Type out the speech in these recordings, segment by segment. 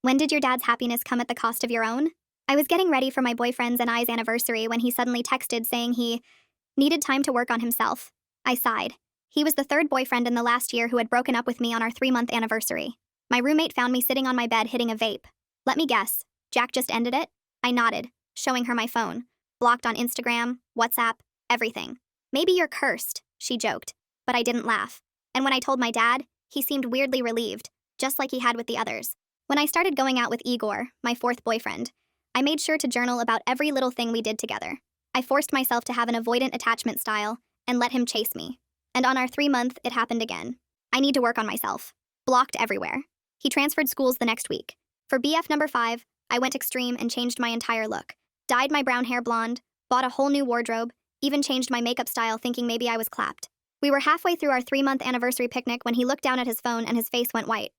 When did your dad's happiness come at the cost of your own? I was getting ready for my boyfriend's and I's anniversary when he suddenly texted saying he needed time to work on himself. I sighed. He was the third boyfriend in the last year who had broken up with me on our 3-month anniversary. My roommate found me sitting on my bed hitting a vape. Let me guess, Jack just ended it? I nodded, showing her my phone. Blocked on Instagram, WhatsApp, everything. Maybe you're cursed, she joked, but I didn't laugh. And when I told my dad, he seemed weirdly relieved, just like he had with the others. When I started going out with Igor, my fourth boyfriend, I made sure to journal about every little thing we did together. I forced myself to have an avoidant attachment style and let him chase me. And on our 3-month, it happened again. I need to work on myself. Blocked everywhere. He transferred schools the next week. For BF number 5, I went extreme and changed my entire look. Dyed my brown hair blonde, bought a whole new wardrobe, even changed my makeup style thinking maybe I was clapped. We were halfway through our 3-month anniversary picnic when he looked down at his phone and his face went white.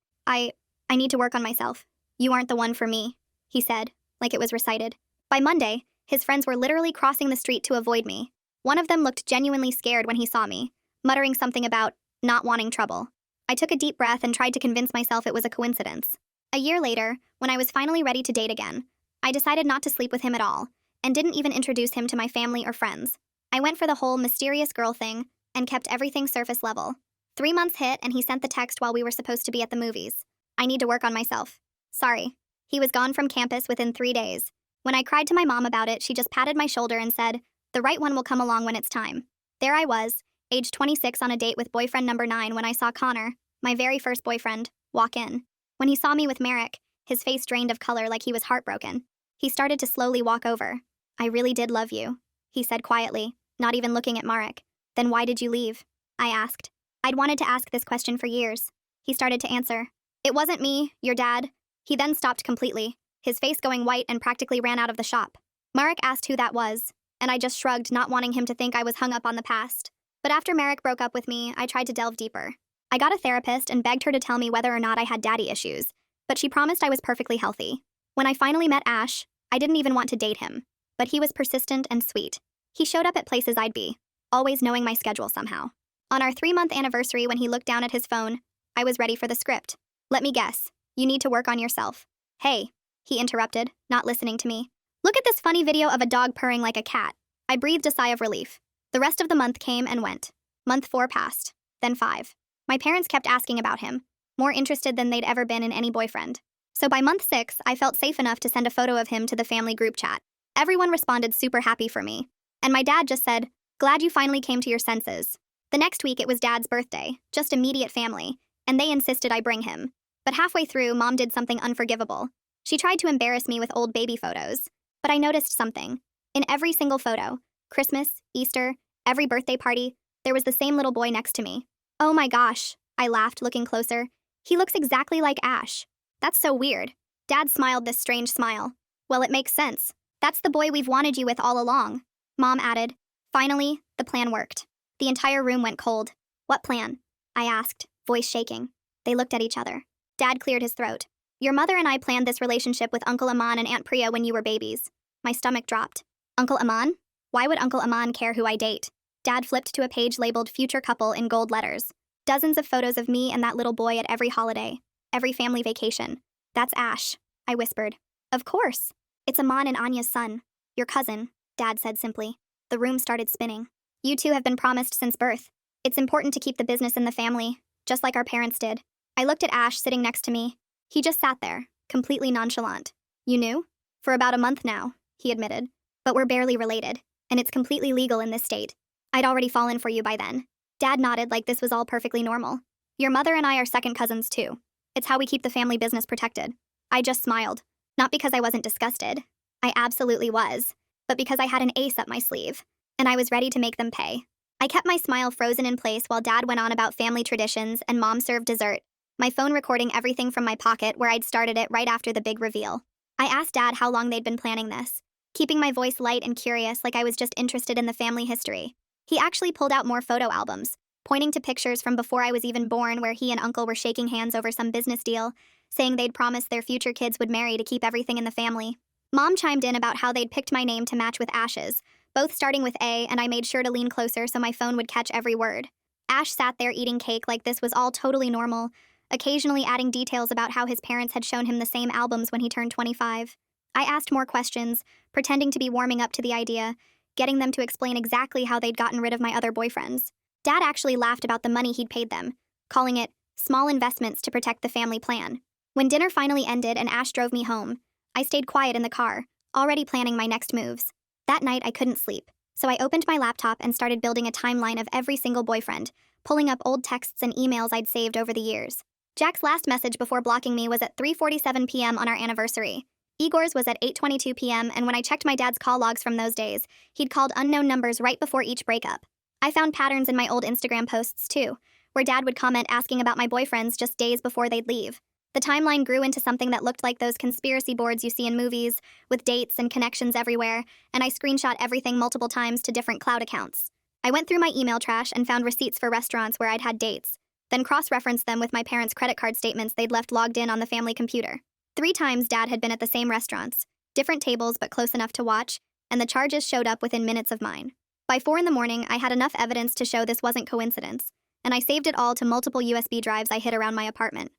I need to work on myself. You aren't the one for me, he said, like it was recited. By Monday, his friends were literally crossing the street to avoid me. One of them looked genuinely scared when he saw me, muttering something about not wanting trouble. I took a deep breath and tried to convince myself it was a coincidence. A year later, when I was finally ready to date again, I decided not to sleep with him at all, and didn't even introduce him to my family or friends. I went for the whole mysterious girl thing, and kept everything surface level. 3 months hit and he sent the text while we were supposed to be at the movies. I need to work on myself. Sorry. He was gone from campus within 3 days. When I cried to my mom about it, she just patted my shoulder and said, "The right one will come along when it's time." There I was, age 26 on a date with boyfriend number 9 when I saw Connor, my very first boyfriend, walk in. When he saw me with Merrick, his face drained of color like he was heartbroken. He started to slowly walk over. "I really did love you," he said quietly, not even looking at Marek. "Then why did you leave?" I asked. I'd wanted to ask this question for years. He started to answer. "It wasn't me, your dad." He then stopped completely, his face going white and practically ran out of the shop. Marek asked who that was, and I just shrugged, not wanting him to think I was hung up on the past. But after Marek broke up with me, I tried to delve deeper. I got a therapist and begged her to tell me whether or not I had daddy issues, but she promised I was perfectly healthy. When I finally met Ash, I didn't even want to date him, but he was persistent and sweet. He showed up at places I'd be, always knowing my schedule somehow. On our 3-month anniversary when he looked down at his phone, I was ready for the script. "Let me guess. You need to work on yourself." "Hey," he interrupted, not listening to me. "Look at this funny video of a dog purring like a cat." I breathed a sigh of relief. The rest of the month came and went. Month 4 passed, then 5. My parents kept asking about him, more interested than they'd ever been in any boyfriend. So by month 6, I felt safe enough to send a photo of him to the family group chat. Everyone responded super happy for me. And my dad just said, "Glad you finally came to your senses." The next week it was Dad's birthday, just immediate family, and they insisted I bring him. But halfway through, Mom did something unforgivable. She tried to embarrass me with old baby photos. But I noticed something. In every single photo, Christmas, Easter, every birthday party, there was the same little boy next to me. "Oh my gosh," I laughed, looking closer. "He looks exactly like Ash." "That's so weird." Dad smiled this strange smile. "Well, it makes sense. That's the boy we've wanted you with all along." Mom added. Finally, the plan worked. The entire room went cold. "What plan?" I asked, voice shaking. They looked at each other. Dad cleared his throat. "Your mother and I planned this relationship with Uncle Aman and Aunt Priya when you were babies." My stomach dropped. "Uncle Aman? Why would Uncle Aman care who I date?" Dad flipped to a page labeled Future Couple in gold letters. Dozens of photos of me and that little boy at every holiday, every family vacation. "That's Ash," I whispered. "Of course. It's Aman and Anya's son. Your cousin," Dad said simply. The room started spinning. "You two have been promised since birth. It's important to keep the business in the family, just like our parents did." I looked at Ash sitting next to me. He just sat there, completely nonchalant. "You knew?" "For about a month now," he admitted. "But we're barely related, and it's completely legal in this state. I'd already fallen for you by then." Dad nodded like this was all perfectly normal. "Your mother and I are second cousins too. It's how we keep the family business protected." I just smiled. Not because I wasn't disgusted. I absolutely was. But because I had an ace up my sleeve. And I was ready to make them pay. I kept my smile frozen in place while Dad went on about family traditions and Mom served dessert, my phone recording everything from my pocket where I'd started it right after the big reveal. I asked Dad how long they'd been planning this, keeping my voice light and curious like I was just interested in the family history. He actually pulled out more photo albums, pointing to pictures from before I was even born where he and Uncle were shaking hands over some business deal, saying they'd promised their future kids would marry to keep everything in the family. Mom chimed in about how they'd picked my name to match with Ash's, both starting with A, and I made sure to lean closer so my phone would catch every word. Ash sat there eating cake like this was all totally normal, occasionally adding details about how his parents had shown him the same albums when he turned 25. I asked more questions, pretending to be warming up to the idea, getting them to explain exactly how they'd gotten rid of my other boyfriends. Dad actually laughed about the money he'd paid them, calling it small investments to protect the family plan. When dinner finally ended and Ash drove me home, I stayed quiet in the car, already planning my next moves. That night I couldn't sleep, so I opened my laptop and started building a timeline of every single boyfriend, pulling up old texts and emails I'd saved over the years. Jack's last message before blocking me was at 3:47 p.m. on our anniversary. Igor's was at 8:22 p.m., and when I checked my dad's call logs from those days, he'd called unknown numbers right before each breakup. I found patterns in my old Instagram posts, too, where Dad would comment asking about my boyfriends just days before they'd leave. The timeline grew into something that looked like those conspiracy boards you see in movies, with dates and connections everywhere, and I screenshot everything multiple times to different cloud accounts. I went through my email trash and found receipts for restaurants where I'd had dates, then cross-referenced them with my parents' credit card statements they'd left logged in on the family computer. 3 times Dad had been at the same restaurants, different tables but close enough to watch, and the charges showed up within minutes of mine. By 4 in the morning, I had enough evidence to show this wasn't coincidence, and I saved it all to multiple USB drives I hid around my apartment.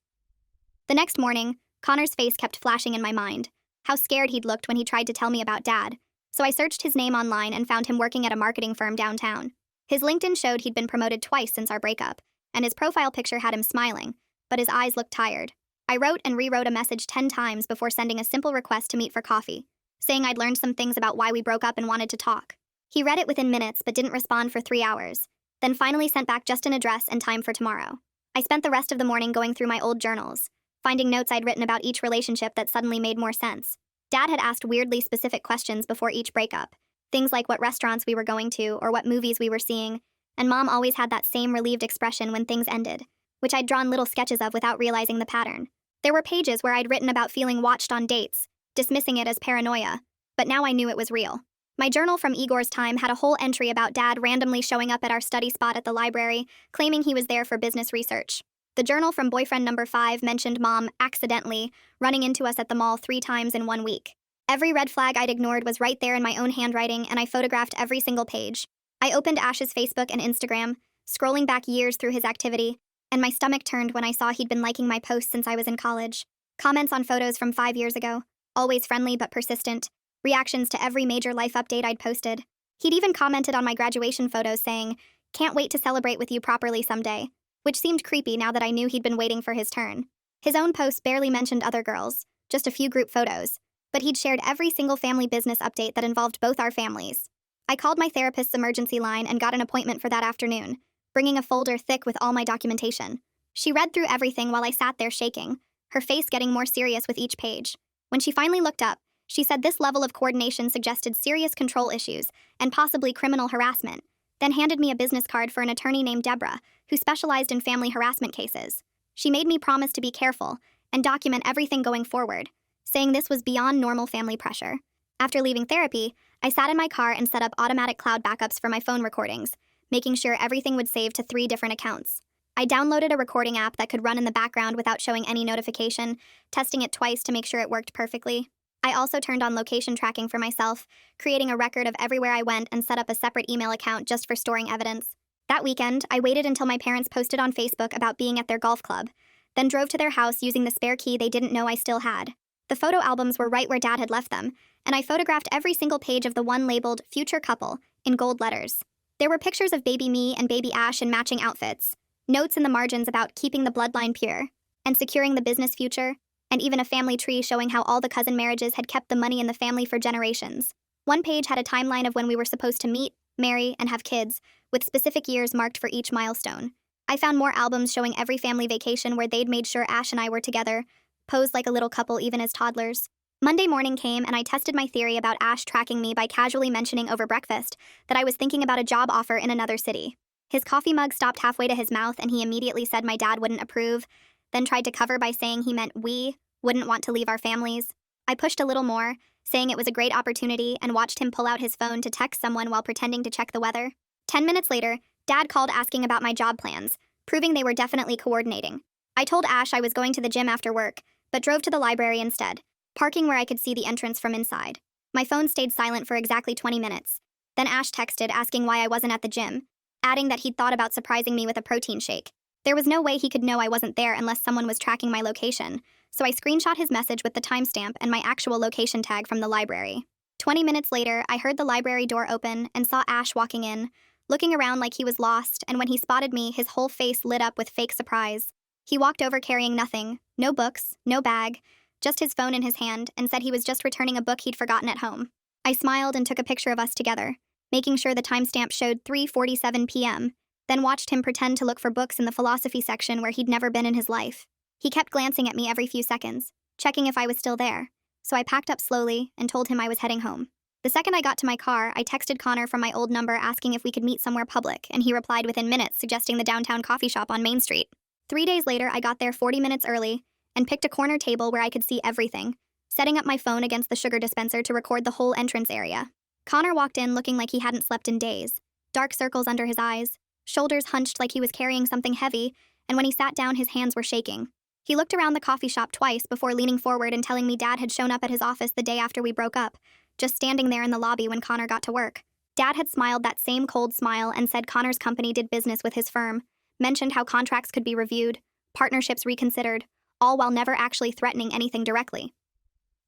The next morning, Connor's face kept flashing in my mind, how scared he'd looked when he tried to tell me about Dad, so I searched his name online and found him working at a marketing firm downtown. His LinkedIn showed he'd been promoted twice since our breakup, and his profile picture had him smiling, but his eyes looked tired. I wrote and rewrote a message 10 times before sending a simple request to meet for coffee, saying I'd learned some things about why we broke up and wanted to talk. He read it within minutes but didn't respond for 3 hours, then finally sent back just an address and time for tomorrow. I spent the rest of the morning going through my old journals, finding notes I'd written about each relationship that suddenly made more sense. Dad had asked weirdly specific questions before each breakup, things like what restaurants we were going to or what movies we were seeing, and Mom always had that same relieved expression when things ended, which I'd drawn little sketches of without realizing the pattern. There were pages where I'd written about feeling watched on dates, dismissing it as paranoia, but now I knew it was real. My journal from Igor's time had a whole entry about Dad randomly showing up at our study spot at the library, claiming he was there for business research. The journal from boyfriend number 5 mentioned Mom accidentally running into us at the mall 3 times in 1 week. Every red flag I'd ignored was right there in my own handwriting, and I photographed every single page. I opened Ash's Facebook and Instagram, scrolling back years through his activity, and my stomach turned when I saw he'd been liking my posts since I was in college. Comments on photos from 5 years ago, always friendly but persistent. Reactions to every major life update I'd posted. He'd even commented on my graduation photos saying, "Can't wait to celebrate with you properly someday," which seemed creepy now that I knew he'd been waiting for his turn. His own posts barely mentioned other girls, just a few group photos, but he'd shared every single family business update that involved both our families. I called my therapist's emergency line and got an appointment for that afternoon, bringing a folder thick with all my documentation. She read through everything while I sat there shaking, her face getting more serious with each page. When she finally looked up, she said this level of coordination suggested serious control issues and possibly criminal harassment, then handed me a business card for an attorney named Deborah, who specialized in family harassment cases. She made me promise to be careful and document everything going forward, saying this was beyond normal family pressure. After leaving therapy, I sat in my car and set up automatic cloud backups for my phone recordings, making sure everything would save to 3 different accounts. I downloaded a recording app that could run in the background without showing any notification, testing it twice to make sure it worked perfectly. I also turned on location tracking for myself, creating a record of everywhere I went and set up a separate email account just for storing evidence. That weekend, I waited until my parents posted on Facebook about being at their golf club, then drove to their house using the spare key they didn't know I still had. The photo albums were right where Dad had left them, and I photographed every single page of the one labeled Future Couple in gold letters. There were pictures of baby me and baby Ash in matching outfits, notes in the margins about keeping the bloodline pure and securing the business future, and even a family tree showing how all the cousin marriages had kept the money in the family for generations. One page had a timeline of when we were supposed to meet, marry, and have kids, with specific years marked for each milestone. I found more albums showing every family vacation where they'd made sure Ash and I were together, posed like a little couple even as toddlers. Monday morning came and I tested my theory about Ash tracking me by casually mentioning over breakfast that I was thinking about a job offer in another city. His coffee mug stopped halfway to his mouth and he immediately said my dad wouldn't approve, then tried to cover by saying he meant we wouldn't want to leave our families. I pushed a little more, saying it was a great opportunity, and watched him pull out his phone to text someone while pretending to check the weather. 10 minutes later, Dad called asking about my job plans, proving they were definitely coordinating. I told Ash I was going to the gym after work, but drove to the library instead, parking where I could see the entrance from inside. My phone stayed silent for exactly 20 minutes. Then Ash texted asking why I wasn't at the gym, adding that he'd thought about surprising me with a protein shake. There was no way he could know I wasn't there unless someone was tracking my location, so I screenshot his message with the timestamp and my actual location tag from the library. 20 minutes later, I heard the library door open and saw Ash walking in, looking around like he was lost, and when he spotted me, his whole face lit up with fake surprise. He walked over carrying nothing, no books, no bag, just his phone in his hand, and said he was just returning a book he'd forgotten at home. I smiled and took a picture of us together, making sure the timestamp showed 3:47 p.m., then watched him pretend to look for books in the philosophy section where he'd never been in his life. He kept glancing at me every few seconds, checking if I was still there, so I packed up slowly and told him I was heading home. The second I got to my car, I texted Connor from my old number asking if we could meet somewhere public, and he replied within minutes suggesting the downtown coffee shop on Main Street. 3 days later, I got there 40 minutes early and picked a corner table where I could see everything, setting up my phone against the sugar dispenser to record the whole entrance area. Connor walked in looking like he hadn't slept in days, dark circles under his eyes, shoulders hunched like he was carrying something heavy, and when he sat down, his hands were shaking. He looked around the coffee shop twice before leaning forward and telling me Dad had shown up at his office the day after we broke up, just standing there in the lobby when Connor got to work. Dad had smiled that same cold smile and said Connor's company did business with his firm, mentioned how contracts could be reviewed, partnerships reconsidered, all while never actually threatening anything directly.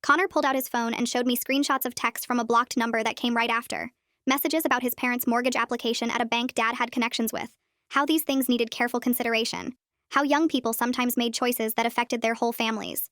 Connor pulled out his phone and showed me screenshots of text from a blocked number that came right after, messages about his parents' mortgage application at a bank Dad had connections with, how these things needed careful consideration, how young people sometimes made choices that affected their whole families.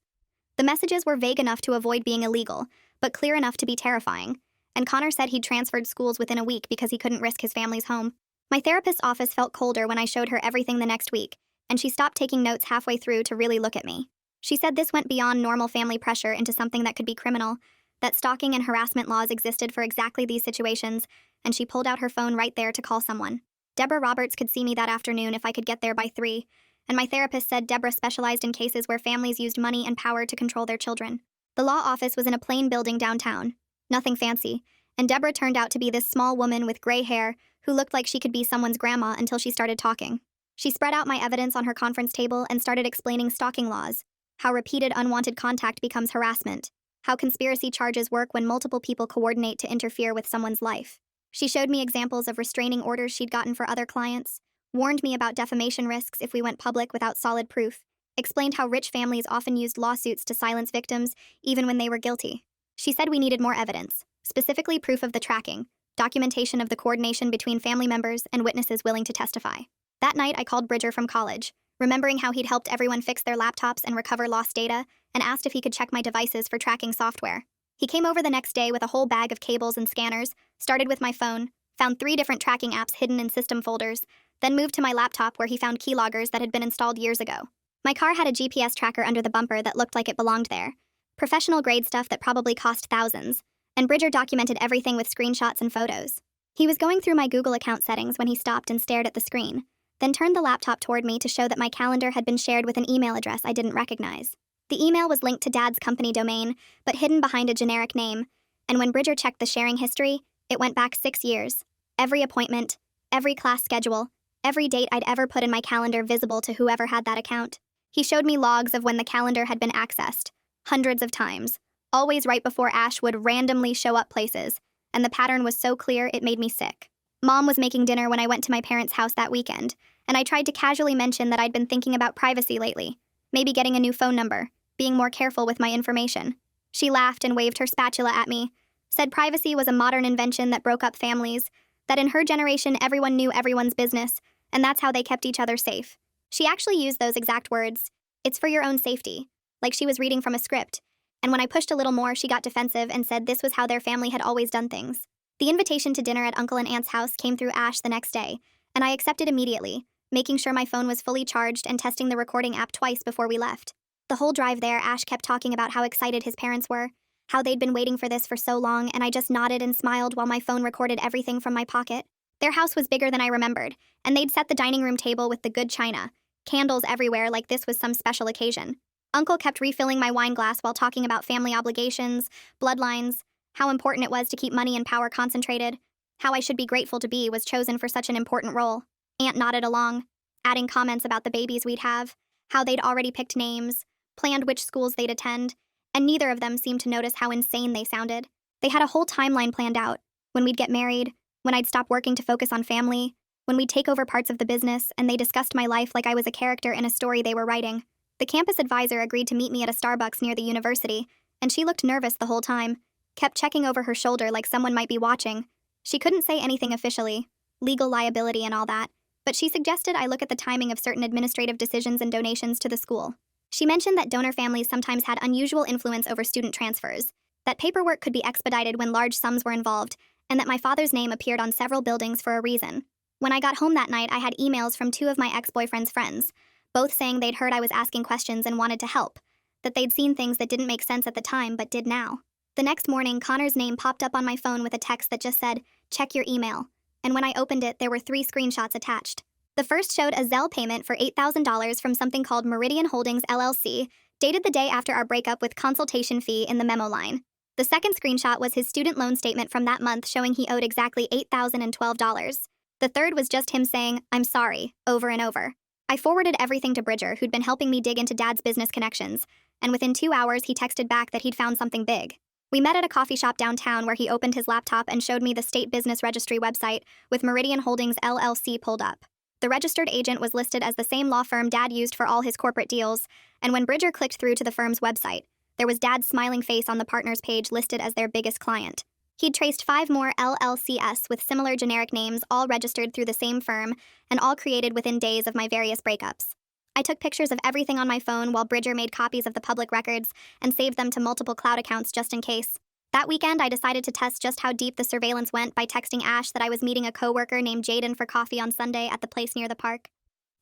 The messages were vague enough to avoid being illegal, but clear enough to be terrifying, and Connor said he'd transferred schools within a week because he couldn't risk his family's home. My therapist's office felt colder when I showed her everything the next week, and she stopped taking notes halfway through to really look at me. She said this went beyond normal family pressure into something that could be criminal, that stalking and harassment laws existed for exactly these situations, and she pulled out her phone right there to call someone. Deborah Roberts could see me that afternoon if I could get there by 3, and my therapist said Deborah specialized in cases where families used money and power to control their children. The law office was in a plain building downtown, nothing fancy, and Deborah turned out to be this small woman with gray hair who looked like she could be someone's grandma until she started talking. She spread out my evidence on her conference table and started explaining stalking laws, how repeated unwanted contact becomes harassment, how conspiracy charges work when multiple people coordinate to interfere with someone's life. She showed me examples of restraining orders she'd gotten for other clients, warned me about defamation risks if we went public without solid proof, explained how rich families often used lawsuits to silence victims even when they were guilty. She said we needed more evidence, specifically proof of the tracking, documentation of the coordination between family members and witnesses willing to testify. That night, I called Bridger from college, remembering how he'd helped everyone fix their laptops and recover lost data, and asked if he could check my devices for tracking software. He came over the next day with a whole bag of cables and scanners, started with my phone, found 3 different tracking apps hidden in system folders, then moved to my laptop where he found keyloggers that had been installed years ago. My car had a GPS tracker under the bumper that looked like it belonged there, professional-grade stuff that probably cost thousands, and Bridger documented everything with screenshots and photos. He was going through my Google account settings when he stopped and stared at the screen, then turned the laptop toward me to show that my calendar had been shared with an email address I didn't recognize. The email was linked to Dad's company domain, but hidden behind a generic name, and when Bridger checked the sharing history, it went back 6 years. Every appointment, every class schedule, every date I'd ever put in my calendar visible to whoever had that account. He showed me logs of when the calendar had been accessed, hundreds of times, always right before Ash would randomly show up places, and the pattern was so clear it made me sick. Mom was making dinner when I went to my parents' house that weekend, and I tried to casually mention that I'd been thinking about privacy lately, maybe getting a new phone number, being more careful with my information. She laughed and waved her spatula at me, said privacy was a modern invention that broke up families, that in her generation everyone knew everyone's business, and that's how they kept each other safe. She actually used those exact words, "It's for your own safety," like she was reading from a script, and when I pushed a little more, she got defensive and said this was how their family had always done things. The invitation to dinner at Uncle and Aunt's house came through Ash the next day, and I accepted immediately, making sure my phone was fully charged and testing the recording app twice before we left. The whole drive there, Ash kept talking about how excited his parents were, how they'd been waiting for this for so long, and I just nodded and smiled while my phone recorded everything from my pocket. Their house was bigger than I remembered, and they'd set the dining room table with the good china, candles everywhere like this was some special occasion. Uncle kept refilling my wine glass while talking about family obligations, bloodlines, how important it was to keep money and power concentrated, how I should be grateful to be was chosen for such an important role. Aunt nodded along, adding comments about the babies we'd have, how they'd already picked names, planned which schools they'd attend, and neither of them seemed to notice how insane they sounded. They had a whole timeline planned out, when we'd get married, when I'd stop working to focus on family, when we'd take over parts of the business, and they discussed my life like I was a character in a story they were writing. The campus advisor agreed to meet me at a Starbucks near the university, and she looked nervous the whole time, kept checking over her shoulder like someone might be watching. She couldn't say anything officially, legal liability and all that, but she suggested I look at the timing of certain administrative decisions and donations to the school. She mentioned that donor families sometimes had unusual influence over student transfers, that paperwork could be expedited when large sums were involved, and that my father's name appeared on several buildings for a reason. When I got home that night, I had emails from 2 of my ex-boyfriend's friends, both saying they'd heard I was asking questions and wanted to help, that they'd seen things that didn't make sense at the time but did now. The next morning, Connor's name popped up on my phone with a text that just said, "Check your email," and when I opened it, there were 3 screenshots attached. The first showed a Zelle payment for $8,000 from something called Meridian Holdings LLC, dated the day after our breakup with consultation fee in the memo line. The second screenshot was his student loan statement from that month showing he owed exactly $8,012. The third was just him saying, "I'm sorry," over and over. I forwarded everything to Bridger, who'd been helping me dig into Dad's business connections, and within 2 hours he texted back that he'd found something big. We met at a coffee shop downtown where he opened his laptop and showed me the state business registry website with Meridian Holdings LLC pulled up. The registered agent was listed as the same law firm Dad used for all his corporate deals, and when Bridger clicked through to the firm's website, there was Dad's smiling face on the partners page listed as their biggest client. He'd traced 5 more LLCs with similar generic names, all registered through the same firm, and all created within days of my various breakups. I took pictures of everything on my phone while Bridger made copies of the public records and saved them to multiple cloud accounts just in case. That weekend, I decided to test just how deep the surveillance went by texting Ash that I was meeting a coworker named Jaden for coffee on Sunday at the place near the park.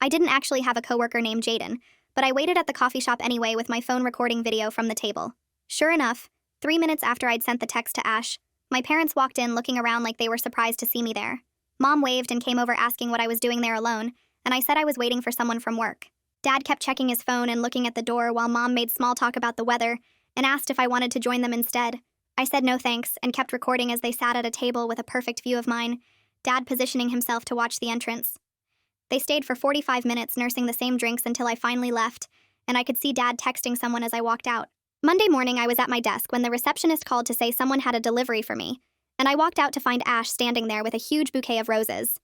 I didn't actually have a coworker named Jaden, but I waited at the coffee shop anyway with my phone recording video from the table. Sure enough, 3 minutes after I'd sent the text to Ash, my parents walked in looking around like they were surprised to see me there. Mom waved and came over asking what I was doing there alone, and I said I was waiting for someone from work. Dad kept checking his phone and looking at the door while Mom made small talk about the weather and asked if I wanted to join them instead. I said no thanks and kept recording as they sat at a table with a perfect view of mine, Dad positioning himself to watch the entrance. They stayed for 45 minutes nursing the same drinks until I finally left, and I could see Dad texting someone as I walked out. Monday morning, I was at my desk when the receptionist called to say someone had a delivery for me, and I walked out to find Ash standing there with a huge bouquet of roses.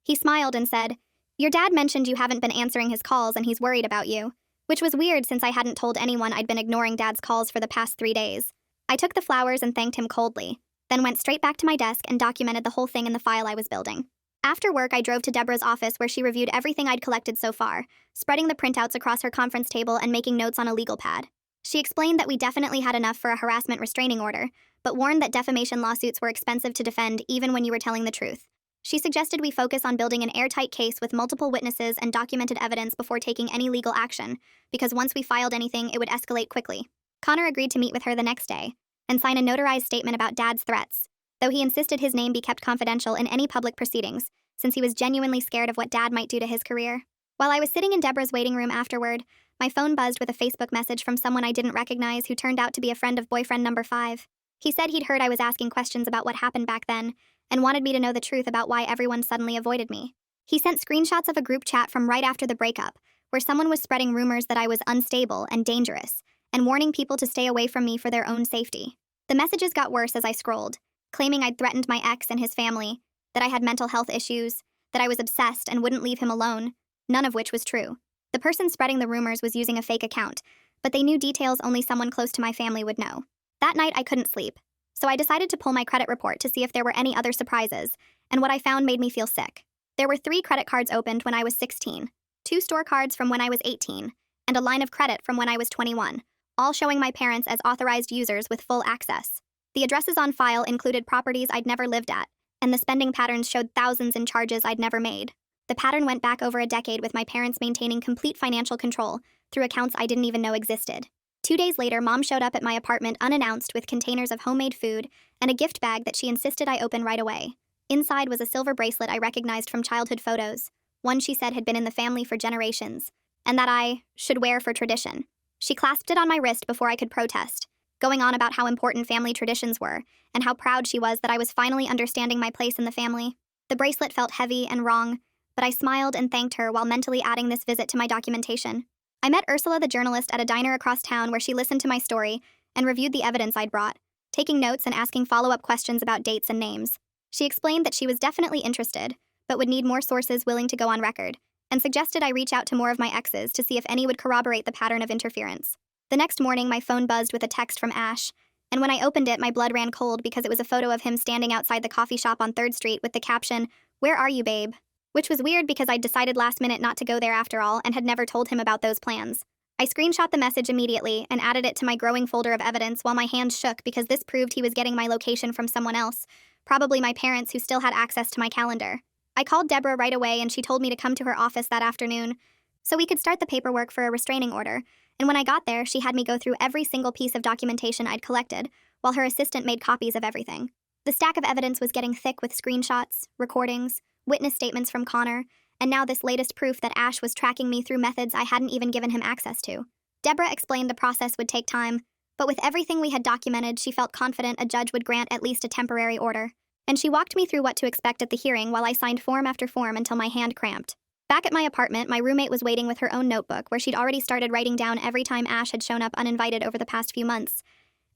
He smiled and said, "Your dad mentioned you haven't been answering his calls and he's worried about you," which was weird since I hadn't told anyone I'd been ignoring Dad's calls for the past 3 days. I took the flowers and thanked him coldly, then went straight back to my desk and documented the whole thing in the file I was building. After work, I drove to Deborah's office where she reviewed everything I'd collected so far, spreading the printouts across her conference table and making notes on a legal pad. She explained that we definitely had enough for a harassment restraining order, but warned that defamation lawsuits were expensive to defend even when you were telling the truth. She suggested we focus on building an airtight case with multiple witnesses and documented evidence before taking any legal action, because once we filed anything, it would escalate quickly. Connor agreed to meet with her the next day and sign a notarized statement about Dad's threats, though he insisted his name be kept confidential in any public proceedings, since he was genuinely scared of what Dad might do to his career. While I was sitting in Deborah's waiting room afterward, my phone buzzed with a Facebook message from someone I didn't recognize who turned out to be a friend of boyfriend number 5. He said he'd heard I was asking questions about what happened back then and wanted me to know the truth about why everyone suddenly avoided me. He sent screenshots of a group chat from right after the breakup, where someone was spreading rumors that I was unstable and dangerous, and warning people to stay away from me for their own safety. The messages got worse as I scrolled, claiming I'd threatened my ex and his family, that I had mental health issues, that I was obsessed and wouldn't leave him alone, none of which was true. The person spreading the rumors was using a fake account, but they knew details only someone close to my family would know. That night, I couldn't sleep, so I decided to pull my credit report to see if there were any other surprises, and what I found made me feel sick. There were 3 credit cards opened when I was 16, 2 store cards from when I was 18, and a line of credit from when I was 21, all showing my parents as authorized users with full access. The addresses on file included properties I'd never lived at, and the spending patterns showed thousands in charges I'd never made. The pattern went back over a decade with my parents maintaining complete financial control through accounts I didn't even know existed. 2 days later, Mom showed up at my apartment unannounced with containers of homemade food and a gift bag that she insisted I open right away. Inside was a silver bracelet I recognized from childhood photos, one she said had been in the family for generations, and that I should wear for tradition. She clasped it on my wrist before I could protest, going on about how important family traditions were and how proud she was that I was finally understanding my place in the family. The bracelet felt heavy and wrong, but I smiled and thanked her while mentally adding this visit to my documentation. I met Ursula the journalist at a diner across town where she listened to my story and reviewed the evidence I'd brought, taking notes and asking follow-up questions about dates and names. She explained that she was definitely interested, but would need more sources willing to go on record, and suggested I reach out to more of my exes to see if any would corroborate the pattern of interference. The next morning, my phone buzzed with a text from Ash, and when I opened it, my blood ran cold because it was a photo of him standing outside the coffee shop on 3rd Street with the caption, "Where are you, babe?" Which was weird because I'd decided last minute not to go there after all and had never told him about those plans. I screenshot the message immediately and added it to my growing folder of evidence while my hands shook because this proved he was getting my location from someone else, probably my parents who still had access to my calendar. I called Deborah right away and she told me to come to her office that afternoon so we could start the paperwork for a restraining order, and when I got there, she had me go through every single piece of documentation I'd collected, while her assistant made copies of everything. The stack of evidence was getting thick with screenshots, recordings, witness statements from Connor, and now this latest proof that Ash was tracking me through methods I hadn't even given him access to. Deborah explained the process would take time, but with everything we had documented, she felt confident a judge would grant at least a temporary order. And she walked me through what to expect at the hearing while I signed form after form until my hand cramped. Back at my apartment, my roommate was waiting with her own notebook where she'd already started writing down every time Ash had shown up uninvited over the past few months,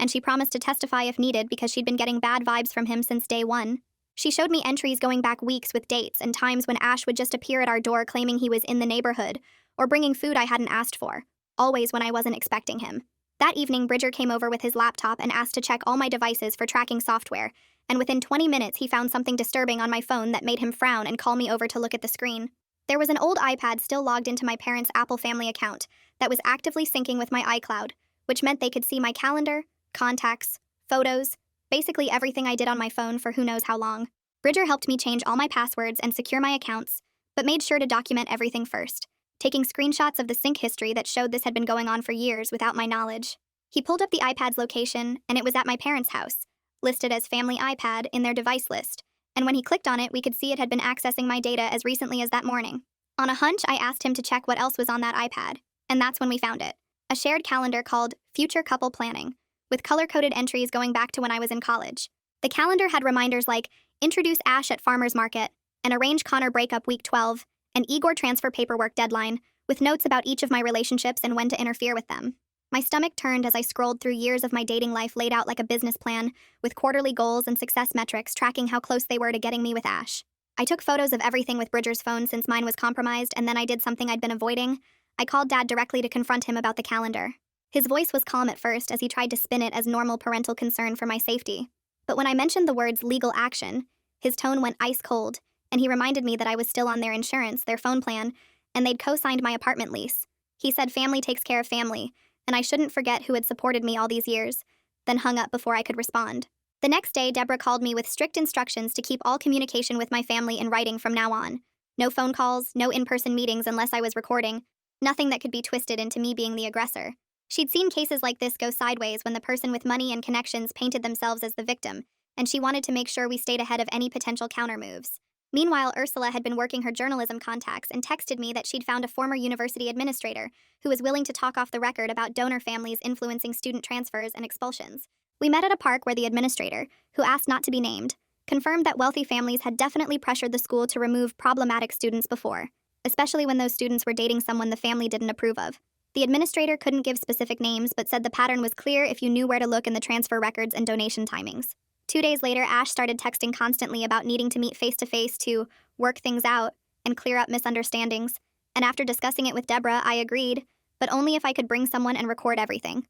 and she promised to testify if needed because she'd been getting bad vibes from him since day one. She showed me entries going back weeks with dates and times when Ash would just appear at our door claiming he was in the neighborhood or bringing food I hadn't asked for, always when I wasn't expecting him. That evening, Bridger came over with his laptop and asked to check all my devices for tracking software, and within 20 minutes he found something disturbing on my phone that made him frown and call me over to look at the screen. There was an old iPad still logged into my parents' Apple family account that was actively syncing with my iCloud, which meant they could see my calendar, contacts, photos, basically everything I did on my phone for who knows how long. Bridger helped me change all my passwords and secure my accounts, but made sure to document everything first, taking screenshots of the sync history that showed this had been going on for years without my knowledge. He pulled up the iPad's location, and it was at my parents' house, listed as Family iPad in their device list, and when he clicked on it, we could see it had been accessing my data as recently as that morning. On a hunch, I asked him to check what else was on that iPad, and that's when we found it. A shared calendar called Future Couple Planning, with color-coded entries going back to when I was in college. The calendar had reminders like, introduce Ash at Farmer's Market, and arrange Connor breakup week 12, and Igor transfer paperwork deadline, with notes about each of my relationships and when to interfere with them. My stomach turned as I scrolled through years of my dating life laid out like a business plan, with quarterly goals and success metrics tracking how close they were to getting me with Ash. I took photos of everything with Bridger's phone since mine was compromised, and then I did something I'd been avoiding. I called Dad directly to confront him about the calendar. His voice was calm at first as he tried to spin it as normal parental concern for my safety. But when I mentioned the words legal action, his tone went ice cold, and he reminded me that I was still on their insurance, their phone plan, and they'd co-signed my apartment lease. He said family takes care of family, and I shouldn't forget who had supported me all these years, then hung up before I could respond. The next day, Deborah called me with strict instructions to keep all communication with my family in writing from now on. No phone calls, no in-person meetings unless I was recording, nothing that could be twisted into me being the aggressor. She'd seen cases like this go sideways when the person with money and connections painted themselves as the victim, and she wanted to make sure we stayed ahead of any potential countermoves. Meanwhile, Ursula had been working her journalism contacts and texted me that she'd found a former university administrator who was willing to talk off the record about donor families influencing student transfers and expulsions. We met at a park where the administrator, who asked not to be named, confirmed that wealthy families had definitely pressured the school to remove problematic students before, especially when those students were dating someone the family didn't approve of. The administrator couldn't give specific names but said the pattern was clear if you knew where to look in the transfer records and donation timings. 2 days later, Ash started texting constantly about needing to meet face-to-face to work things out and clear up misunderstandings, and after discussing it with Deborah, I agreed, but only if I could bring someone and record everything.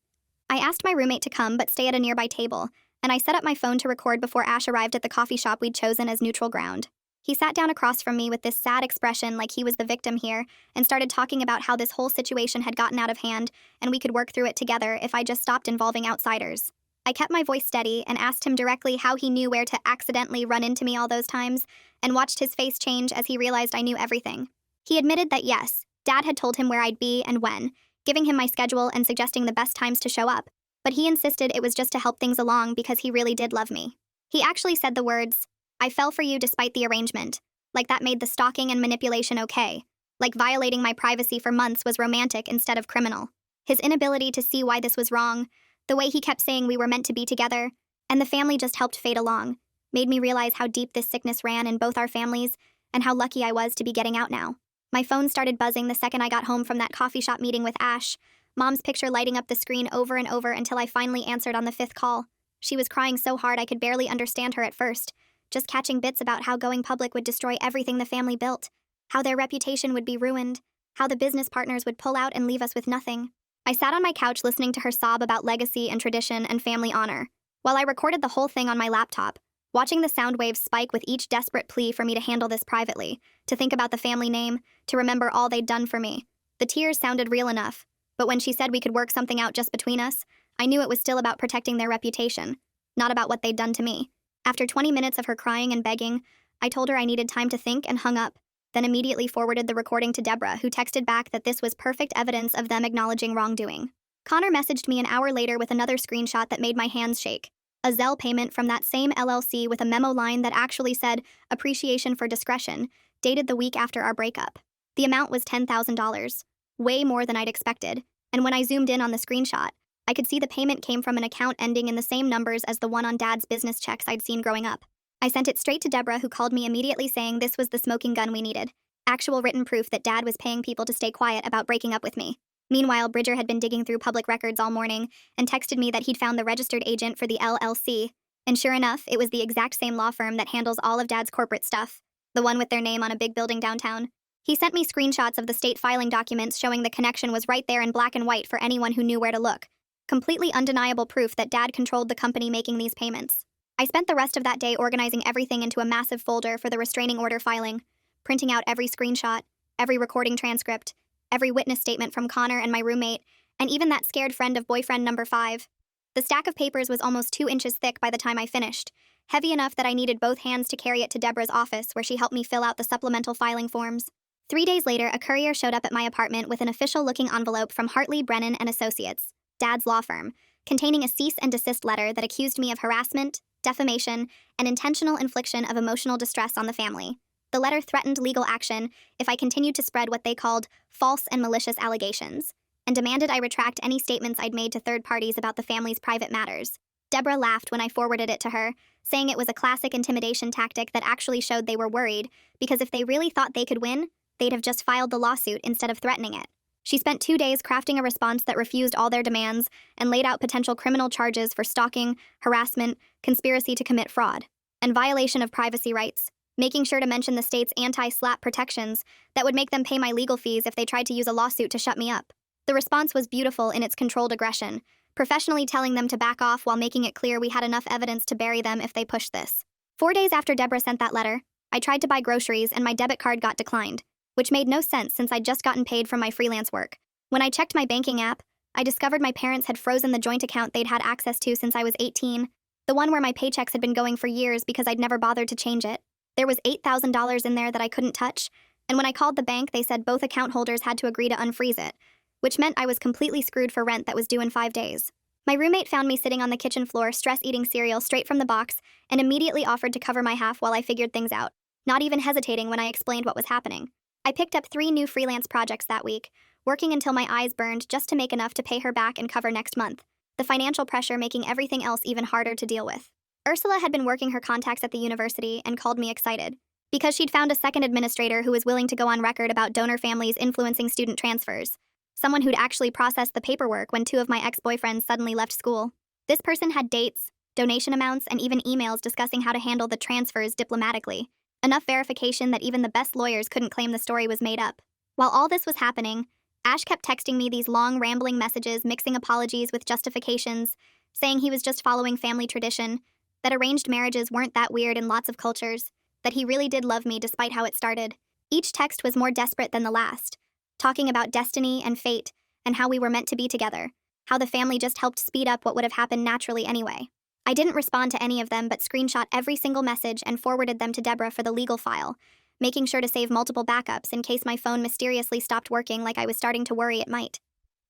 I asked my roommate to come but stay at a nearby table, and I set up my phone to record before Ash arrived at the coffee shop we'd chosen as neutral ground. He sat down across from me with this sad expression like he was the victim here and started talking about how this whole situation had gotten out of hand and we could work through it together if I just stopped involving outsiders. I kept my voice steady and asked him directly how he knew where to accidentally run into me all those times, and watched his face change as he realized I knew everything. He admitted that yes, Dad had told him where I'd be and when, giving him my schedule and suggesting the best times to show up, but he insisted it was just to help things along because he really did love me. He actually said the words, "I fell for you despite the arrangement," like that made the stalking and manipulation okay, like violating my privacy for months was romantic instead of criminal. His inability to see why this was wrong, the way he kept saying we were meant to be together, and the family just helped fade along, made me realize how deep this sickness ran in both our families and how lucky I was to be getting out now. My phone started buzzing the second I got home from that coffee shop meeting with Ash, Mom's picture lighting up the screen over and over until I finally answered on the 5th call. She was crying so hard I could barely understand her at first, just catching bits about how going public would destroy everything the family built, how their reputation would be ruined, how the business partners would pull out and leave us with nothing. I sat on my couch listening to her sob about legacy and tradition and family honor, while I recorded the whole thing on my laptop, watching the sound waves spike with each desperate plea for me to handle this privately, to think about the family name, to remember all they'd done for me. The tears sounded real enough, but when she said we could work something out just between us, I knew it was still about protecting their reputation, not about what they'd done to me. After 20 minutes of her crying and begging, I told her I needed time to think and hung up, then immediately forwarded the recording to Deborah, who texted back that this was perfect evidence of them acknowledging wrongdoing. Connor messaged me an hour later with another screenshot that made my hands shake. A Zelle payment from that same LLC with a memo line that actually said, "Appreciation for discretion," dated the week after our breakup. The amount was $10,000, way more than I'd expected, and when I zoomed in on the screenshot, I could see the payment came from an account ending in the same numbers as the one on Dad's business checks I'd seen growing up. I sent it straight to Deborah, who called me immediately saying this was the smoking gun we needed. Actual written proof that Dad was paying people to stay quiet about breaking up with me. Meanwhile, Bridger had been digging through public records all morning and texted me that he'd found the registered agent for the LLC, and sure enough, it was the exact same law firm that handles all of Dad's corporate stuff, the one with their name on a big building downtown. He sent me screenshots of the state filing documents showing the connection was right there in black and white for anyone who knew where to look. Completely undeniable proof that Dad controlled the company making these payments. I spent the rest of that day organizing everything into a massive folder for the restraining order filing, printing out every screenshot, every recording transcript, every witness statement from Connor and my roommate, and even that scared friend of boyfriend number 5. The stack of papers was almost 2 inches thick by the time I finished, heavy enough that I needed both hands to carry it to Deborah's office, where she helped me fill out the supplemental filing forms. 3 days later, a courier showed up at my apartment with an official-looking envelope from Hartley, Brennan & Associates, Dad's law firm, containing a cease and desist letter that accused me of harassment, defamation, and intentional infliction of emotional distress on the family. The letter threatened legal action if I continued to spread what they called false and malicious allegations, and demanded I retract any statements I'd made to third parties about the family's private matters. Deborah laughed when I forwarded it to her, saying it was a classic intimidation tactic that actually showed they were worried, because if they really thought they could win, they'd have just filed the lawsuit instead of threatening it. She spent 2 days crafting a response that refused all their demands and laid out potential criminal charges for stalking, harassment, conspiracy to commit fraud, and violation of privacy rights, making sure to mention the state's anti-SLAPP protections that would make them pay my legal fees if they tried to use a lawsuit to shut me up. The response was beautiful in its controlled aggression, professionally telling them to back off while making it clear we had enough evidence to bury them if they pushed this. 4 days after Deborah sent that letter, I tried to buy groceries and my debit card got declined, which made no sense since I'd just gotten paid from my freelance work. When I checked my banking app, I discovered my parents had frozen the joint account they'd had access to since I was 18, the one where my paychecks had been going for years because I'd never bothered to change it. There was $8,000 in there that I couldn't touch, and when I called the bank, they said both account holders had to agree to unfreeze it, which meant I was completely screwed for rent that was due in 5 days. My roommate found me sitting on the kitchen floor, stress-eating cereal straight from the box, and immediately offered to cover my half while I figured things out, not even hesitating when I explained what was happening. I picked up 3 new freelance projects that week, working until my eyes burned just to make enough to pay her back and cover next month, the financial pressure making everything else even harder to deal with. Ursula had been working her contacts at the university and called me excited, because she'd found a second administrator who was willing to go on record about donor families influencing student transfers, someone who'd actually processed the paperwork when 2 of my ex-boyfriends suddenly left school. This person had dates, donation amounts, and even emails discussing how to handle the transfers diplomatically. Enough verification that even the best lawyers couldn't claim the story was made up. While all this was happening, Ash kept texting me these long, rambling messages mixing apologies with justifications, saying he was just following family tradition, that arranged marriages weren't that weird in lots of cultures, that he really did love me despite how it started. Each text was more desperate than the last, talking about destiny and fate and how we were meant to be together, how the family just helped speed up what would have happened naturally anyway. I didn't respond to any of them but screenshot every single message and forwarded them to Deborah for the legal file, making sure to save multiple backups in case my phone mysteriously stopped working like I was starting to worry it might.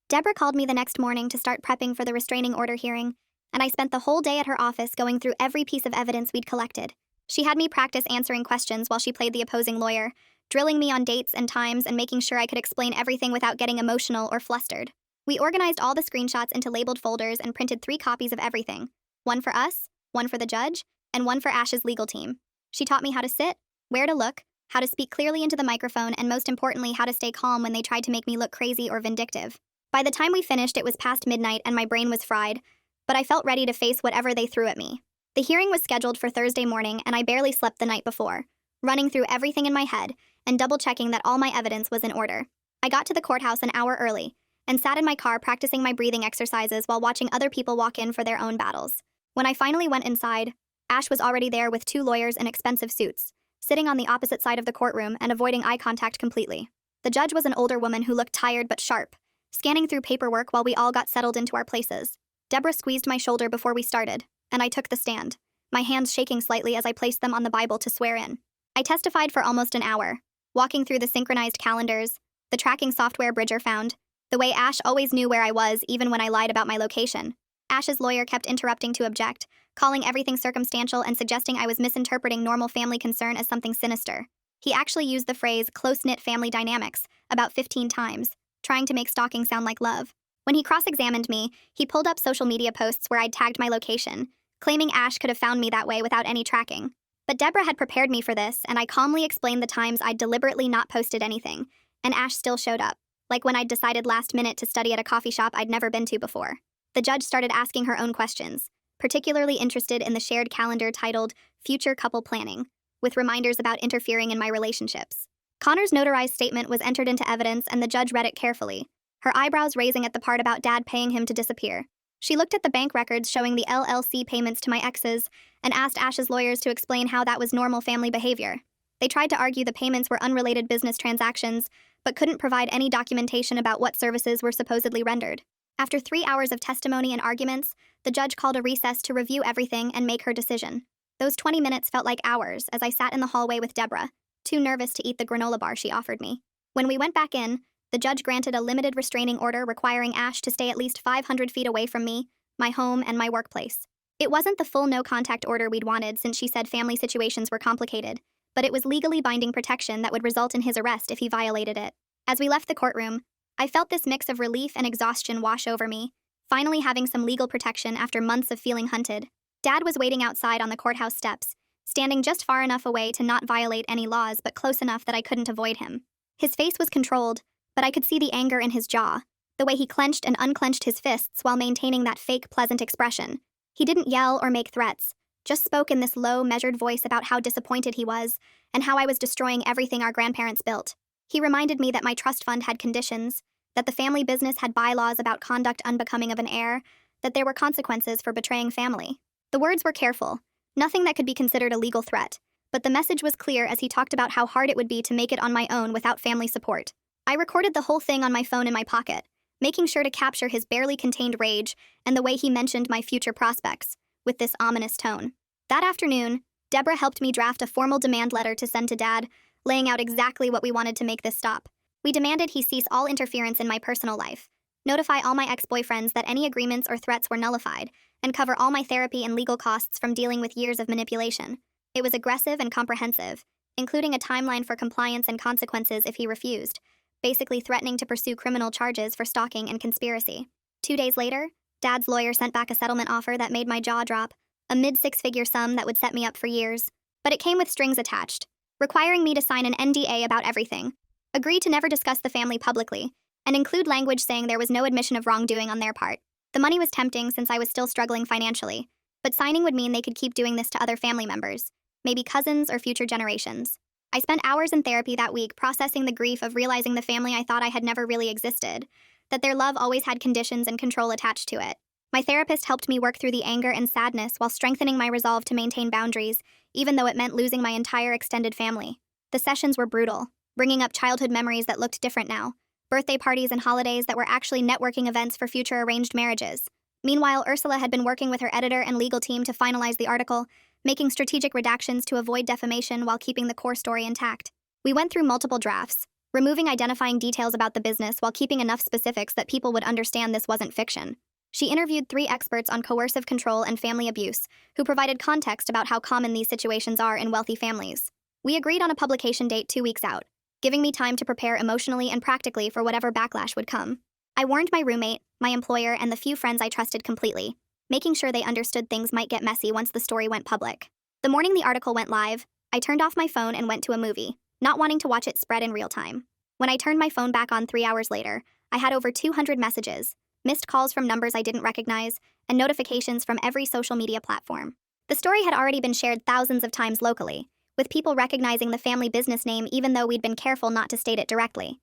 Deborah called me the next morning to start prepping for the restraining order hearing, and I spent the whole day at her office going through every piece of evidence we'd collected. She had me practice answering questions while she played the opposing lawyer, drilling me on dates and times and making sure I could explain everything without getting emotional or flustered. We organized all the screenshots into labeled folders and printed 3 copies of everything. 1 for us, 1 for the judge, and 1 for Ash's legal team. She taught me how to sit, where to look, how to speak clearly into the microphone, and most importantly, how to stay calm when they tried to make me look crazy or vindictive. By the time we finished, it was past midnight and my brain was fried, but I felt ready to face whatever they threw at me. The hearing was scheduled for Thursday morning, and I barely slept the night before, running through everything in my head and double-checking that all my evidence was in order. I got to the courthouse an hour early and sat in my car practicing my breathing exercises while watching other people walk in for their own battles. When I finally went inside, Ash was already there with 2 lawyers in expensive suits, sitting on the opposite side of the courtroom and avoiding eye contact completely. The judge was an older woman who looked tired but sharp, scanning through paperwork while we all got settled into our places. Deborah squeezed my shoulder before we started, and I took the stand, my hands shaking slightly as I placed them on the Bible to swear in. I testified for almost an hour, walking through the synchronized calendars, the tracking software Bridger found, the way Ash always knew where I was even when I lied about my location. Ash's lawyer kept interrupting to object, calling everything circumstantial and suggesting I was misinterpreting normal family concern as something sinister. He actually used the phrase close-knit family dynamics about 15 times, trying to make stalking sound like love. When he cross-examined me, he pulled up social media posts where I'd tagged my location, claiming Ash could have found me that way without any tracking. But Deborah had prepared me for this, and I calmly explained the times I'd deliberately not posted anything, and Ash still showed up, like when I'd decided last minute to study at a coffee shop I'd never been to before. The judge started asking her own questions, particularly interested in the shared calendar titled Future Couple Planning, with reminders about interfering in my relationships. Connor's notarized statement was entered into evidence, and the judge read it carefully, her eyebrows raising at the part about Dad paying him to disappear. She looked at the bank records showing the LLC payments to my exes and asked Ash's lawyers to explain how that was normal family behavior. They tried to argue the payments were unrelated business transactions, but couldn't provide any documentation about what services were supposedly rendered. After 3 hours of testimony and arguments, the judge called a recess to review everything and make her decision. Those 20 minutes felt like hours as I sat in the hallway with Deborah, too nervous to eat the granola bar she offered me. When we went back in, the judge granted a limited restraining order requiring Ash to stay at least 500 feet away from me, my home, and my workplace. It wasn't the full no-contact order we'd wanted since she said family situations were complicated, but it was legally binding protection that would result in his arrest if he violated it. As we left the courtroom, I felt this mix of relief and exhaustion wash over me, finally having some legal protection after months of feeling hunted. Dad was waiting outside on the courthouse steps, standing just far enough away to not violate any laws but close enough that I couldn't avoid him. His face was controlled, but I could see the anger in his jaw, the way he clenched and unclenched his fists while maintaining that fake pleasant expression. He didn't yell or make threats, just spoke in this low, measured voice about how disappointed he was and how I was destroying everything our grandparents built. He reminded me that my trust fund had conditions, that the family business had bylaws about conduct unbecoming of an heir, that there were consequences for betraying family. The words were careful, nothing that could be considered a legal threat, but the message was clear as he talked about how hard it would be to make it on my own without family support. I recorded the whole thing on my phone in my pocket, making sure to capture his barely contained rage and the way he mentioned my future prospects, with this ominous tone. That afternoon, Deborah helped me draft a formal demand letter to send to Dad, laying out exactly what we wanted to make this stop. We demanded he cease all interference in my personal life, notify all my ex-boyfriends that any agreements or threats were nullified, and cover all my therapy and legal costs from dealing with years of manipulation. It was aggressive and comprehensive, including a timeline for compliance and consequences if he refused, basically threatening to pursue criminal charges for stalking and conspiracy. 2 days later, Dad's lawyer sent back a settlement offer that made my jaw drop, a mid-six-figure sum that would set me up for years. But it came with strings attached, requiring me to sign an NDA about everything, agree to never discuss the family publicly, and include language saying there was no admission of wrongdoing on their part. The money was tempting since I was still struggling financially, but signing would mean they could keep doing this to other family members, maybe cousins or future generations. I spent hours in therapy that week processing the grief of realizing the family I thought I had never really existed, that their love always had conditions and control attached to it. My therapist helped me work through the anger and sadness while strengthening my resolve to maintain boundaries, even though it meant losing my entire extended family. The sessions were brutal, bringing up childhood memories that looked different now, birthday parties and holidays that were actually networking events for future arranged marriages. Meanwhile, Ursula had been working with her editor and legal team to finalize the article, making strategic redactions to avoid defamation while keeping the core story intact. We went through multiple drafts, removing identifying details about the business while keeping enough specifics that people would understand this wasn't fiction. She interviewed 3 experts on coercive control and family abuse, who provided context about how common these situations are in wealthy families. We agreed on a publication date 2 weeks out, giving me time to prepare emotionally and practically for whatever backlash would come. I warned my roommate, my employer, and the few friends I trusted completely, making sure they understood things might get messy once the story went public. The morning the article went live, I turned off my phone and went to a movie, not wanting to watch it spread in real time. When I turned my phone back on 3 hours later, I had over 200 messages, missed calls from numbers I didn't recognize, and notifications from every social media platform. The story had already been shared thousands of times locally, with people recognizing the family business name even though we'd been careful not to state it directly.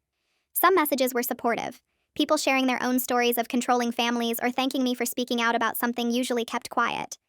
Some messages were supportive, people sharing their own stories of controlling families or thanking me for speaking out about something usually kept quiet.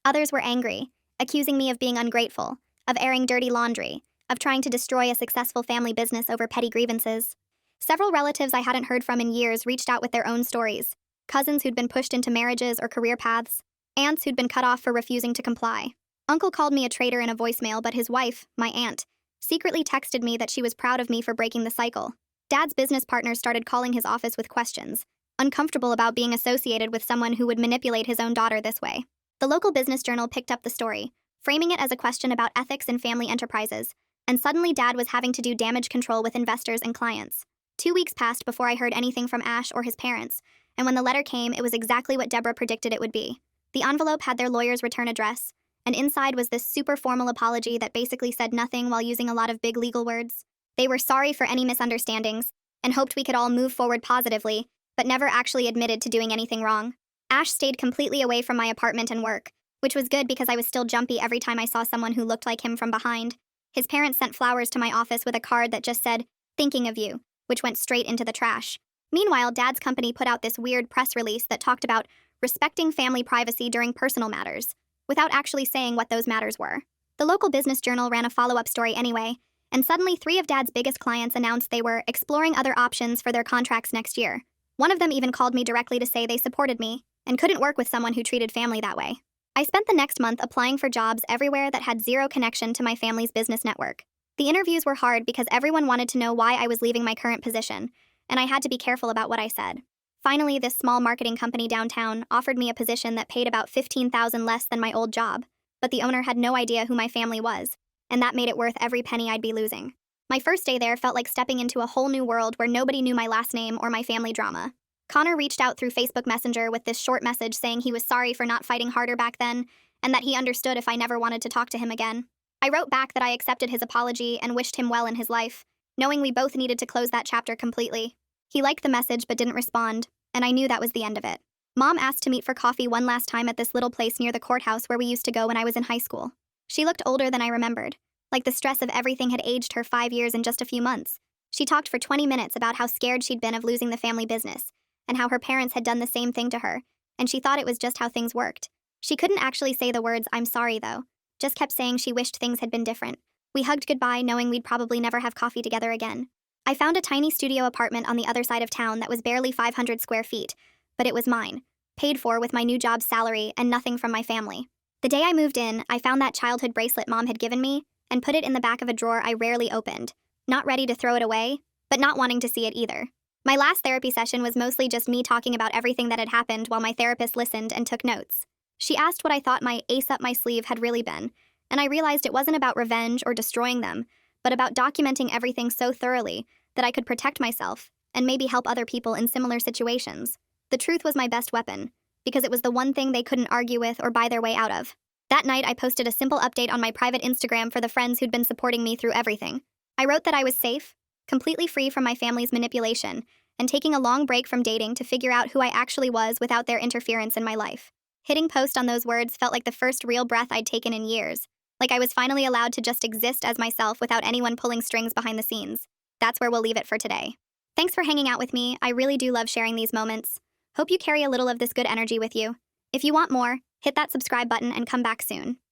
Others were angry, accusing me of being ungrateful, of airing dirty laundry, of trying to destroy a successful family business over petty grievances. Several relatives I hadn't heard from in years reached out with their own stories. Cousins who'd been pushed into marriages or career paths. Aunts who'd been cut off for refusing to comply. Uncle called me a traitor in a voicemail, but his wife, my aunt, secretly texted me that she was proud of me for breaking the cycle. Dad's business partners started calling his office with questions, uncomfortable about being associated with someone who would manipulate his own daughter this way. The local business journal picked up the story, framing it as a question about ethics in family enterprises, and suddenly Dad was having to do damage control with investors and clients. 2 weeks passed before I heard anything from Ash or his parents, and when the letter came, it was exactly what Deborah predicted it would be. The envelope had their lawyer's return address, and inside was this super formal apology that basically said nothing while using a lot of big legal words. They were sorry for any misunderstandings, and hoped we could all move forward positively, but never actually admitted to doing anything wrong. Ash stayed completely away from my apartment and work, which was good because I was still jumpy every time I saw someone who looked like him from behind. His parents sent flowers to my office with a card that just said, "Thinking of you," which went straight into the trash. Meanwhile, Dad's company put out this weird press release that talked about respecting family privacy during personal matters, without actually saying what those matters were. The local business journal ran a follow-up story anyway, and suddenly 3 of Dad's biggest clients announced they were exploring other options for their contracts next year. One of them even called me directly to say they supported me and couldn't work with someone who treated family that way. I spent the next month applying for jobs everywhere that had zero connection to my family's business network. The interviews were hard because everyone wanted to know why I was leaving my current position, and I had to be careful about what I said. Finally, this small marketing company downtown offered me a position that paid about $15,000 less than my old job, but the owner had no idea who my family was, and that made it worth every penny I'd be losing. My first day there felt like stepping into a whole new world where nobody knew my last name or my family drama. Connor reached out through Facebook Messenger with this short message saying he was sorry for not fighting harder back then, and that he understood if I never wanted to talk to him again. I wrote back that I accepted his apology and wished him well in his life, knowing we both needed to close that chapter completely. He liked the message but didn't respond, and I knew that was the end of it. Mom asked to meet for coffee one last time at this little place near the courthouse where we used to go when I was in high school. She looked older than I remembered, like the stress of everything had aged her 5 years in just a few months. She talked for 20 minutes about how scared she'd been of losing the family business, and how her parents had done the same thing to her, and she thought it was just how things worked. She couldn't actually say the words, "I'm sorry," though, just kept saying she wished things had been different. We hugged goodbye, knowing we'd probably never have coffee together again. I found a tiny studio apartment on the other side of town that was barely 500 square feet, but it was mine, paid for with my new job's salary and nothing from my family. The day I moved in, I found that childhood bracelet Mom had given me and put it in the back of a drawer I rarely opened, not ready to throw it away, but not wanting to see it either. My last therapy session was mostly just me talking about everything that had happened while my therapist listened and took notes. She asked what I thought my ace up my sleeve had really been, and I realized it wasn't about revenge or destroying them, but about documenting everything so thoroughly that I could protect myself and maybe help other people in similar situations. The truth was my best weapon, because it was the one thing they couldn't argue with or buy their way out of. That night, I posted a simple update on my private Instagram for the friends who'd been supporting me through everything. I wrote that I was safe, completely free from my family's manipulation, and taking a long break from dating to figure out who I actually was without their interference in my life. Hitting post on those words felt like the first real breath I'd taken in years, like I was finally allowed to just exist as myself without anyone pulling strings behind the scenes. That's where we'll leave it for today. Thanks for hanging out with me. I really do love sharing these moments. Hope you carry a little of this good energy with you. If you want more, hit that subscribe button and come back soon.